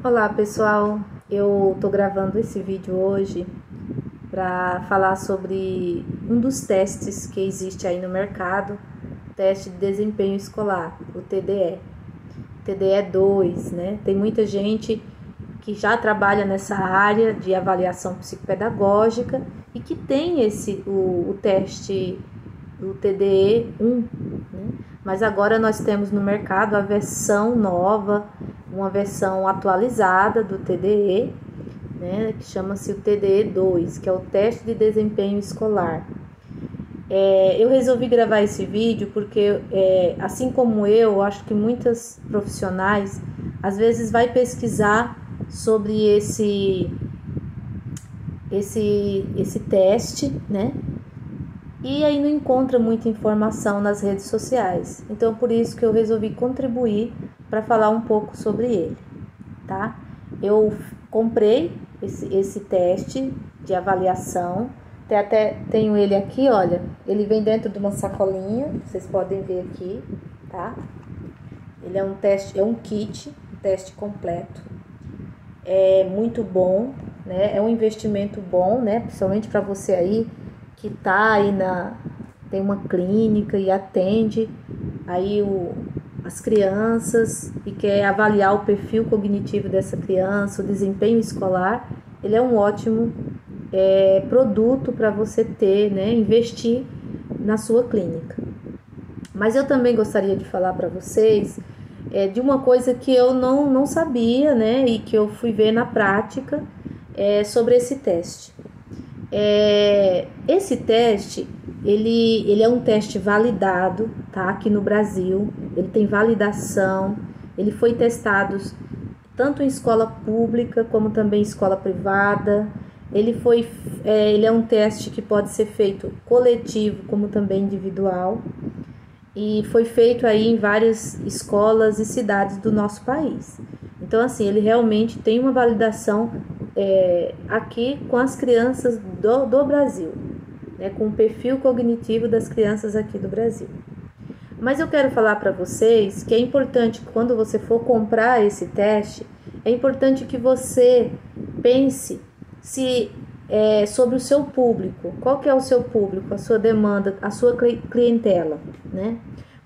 Olá pessoal, eu tô gravando esse vídeo hoje para falar sobre um dos testes que existe aí no mercado, teste de desempenho escolar, o TDE. TDE 2, né? Tem muita gente que já trabalha nessa área de avaliação psicopedagógica e que tem o teste, o TDE 1, né? Mas agora nós temos no mercado a versão nova, uma versão atualizada do TDE, né, que chama-se o TDE 2, que é o teste de desempenho escolar. Eu resolvi gravar esse vídeo porque, assim como eu, acho que muitas profissionais às vezes vai pesquisar sobre esse teste, né? E aí não encontra muita informação nas redes sociais. Então, por isso que eu resolvi contribuir para falar um pouco sobre ele, tá? Eu comprei esse teste de avaliação. Até tenho ele aqui, olha. Ele vem dentro de uma sacolinha, vocês podem ver aqui, tá? Ele é um teste, é um kit, um teste completo. É muito bom, né? É um investimento bom, né? Principalmente para você aí que tá aí tem uma clínica e atende aí as crianças e quer avaliar o perfil cognitivo dessa criança, o desempenho escolar. Ele é um ótimo produto para você ter, né? Investir na sua clínica. Mas eu também gostaria de falar para vocês de uma coisa que eu não sabia, né? E que eu fui ver na prática sobre esse teste. Esse teste, ele é um teste validado, tá? Aqui no Brasil, ele tem validação, ele foi testado tanto em escola pública como também em escola privada. Ele é um teste que pode ser feito coletivo como também individual e foi feito aí em várias escolas e cidades do nosso país. Então, assim, ele realmente tem uma validação aqui com as crianças do Brasil, né, com o perfil cognitivo das crianças aqui do Brasil. Mas eu quero falar para vocês que é importante, quando você for comprar esse teste, é importante que você pense sobre o seu público. Qual que é o seu público, a sua demanda, a sua clientela, né?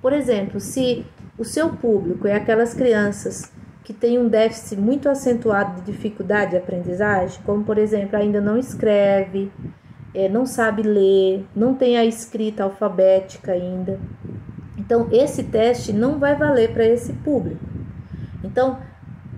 Por exemplo, se o seu público é aquelas crianças que tem um déficit muito acentuado de dificuldade de aprendizagem, como por exemplo, ainda não escreve, não sabe ler, não tem a escrita alfabética ainda. Então, esse teste não vai valer para esse público. Então,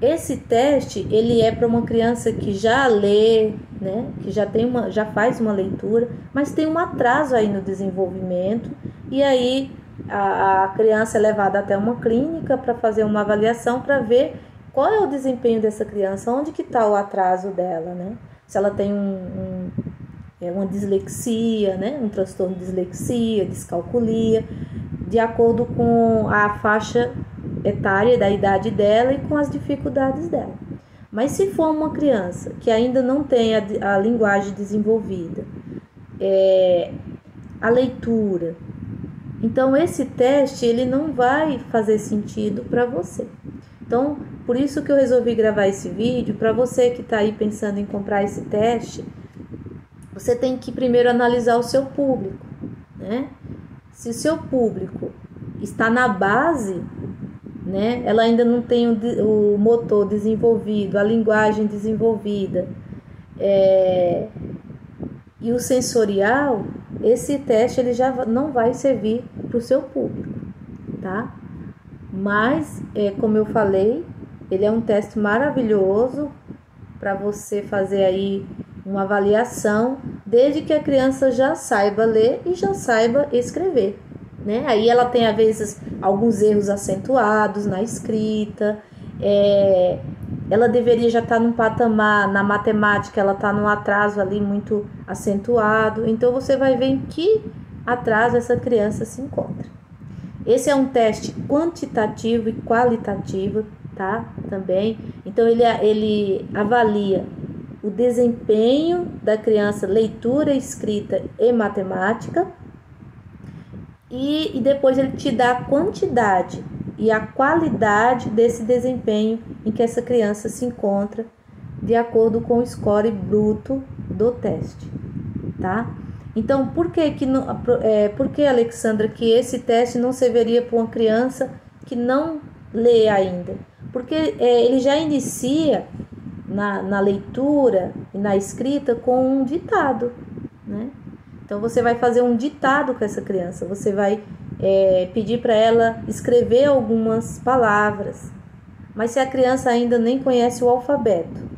esse teste, ele é para uma criança que já lê, né, que já faz uma leitura, mas tem um atraso aí no desenvolvimento, e aí a criança é levada até uma clínica para fazer uma avaliação para ver qual é o desempenho dessa criança, onde que está o atraso dela, né? Se ela tem uma dislexia, né? Um transtorno de dislexia, descalculia, de acordo com a faixa etária da idade dela e com as dificuldades dela. Mas se for uma criança que ainda não tem a linguagem desenvolvida, a leitura, então esse teste ele não vai fazer sentido para você. Então, por isso que eu resolvi gravar esse vídeo, para você que está aí pensando em comprar esse teste, você tem que primeiro analisar o seu público, né? Se o seu público está na base, né? Ela ainda não tem o motor desenvolvido, a linguagem desenvolvida, e o sensorial, esse teste ele já não vai servir para o seu público, tá? Mas, como eu falei, ele é um teste maravilhoso para você fazer aí uma avaliação, desde que a criança já saiba ler e já saiba escrever, né? Aí ela tem, às vezes, alguns erros acentuados na escrita, ela deveria já estar num patamar, na matemática ela está num atraso ali muito acentuado, então você vai ver em que atraso essa criança se encontra. Esse é um teste quantitativo e qualitativo, tá? Também, então ele avalia o desempenho da criança, leitura, escrita e matemática, e depois ele te dá a quantidade e a qualidade desse desempenho em que essa criança se encontra, de acordo com o score bruto do teste, tá? Então, por que, Alexandra, que esse teste não serviria para uma criança que não lê ainda? Porque ele já inicia na leitura e na escrita com um ditado, né? Então, você vai fazer um ditado com essa criança, você vai pedir para ela escrever algumas palavras. Mas se a criança ainda nem conhece o alfabeto,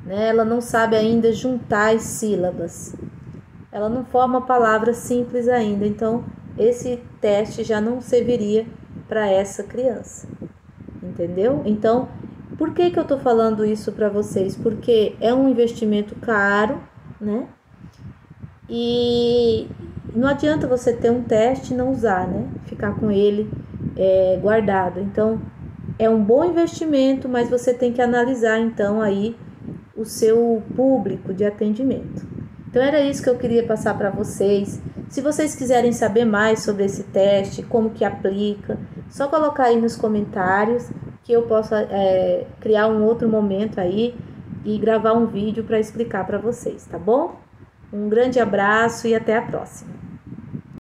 né? Ela não sabe ainda juntar as sílabas, ela não forma palavras simples ainda, então esse teste já não serviria para essa criança, entendeu? Então, por que eu estou falando isso para vocês? Porque é um investimento caro, né? E não adianta você ter um teste e não usar, né? Ficar com ele guardado. Então, é um bom investimento, mas você tem que analisar, então, aí o seu público de atendimento. Então, era isso que eu queria passar para vocês. Se vocês quiserem saber mais sobre esse teste, como que aplica, só colocar aí nos comentários que eu possa criar um outro momento aí e gravar um vídeo para explicar para vocês, tá bom? Um grande abraço e até a próxima.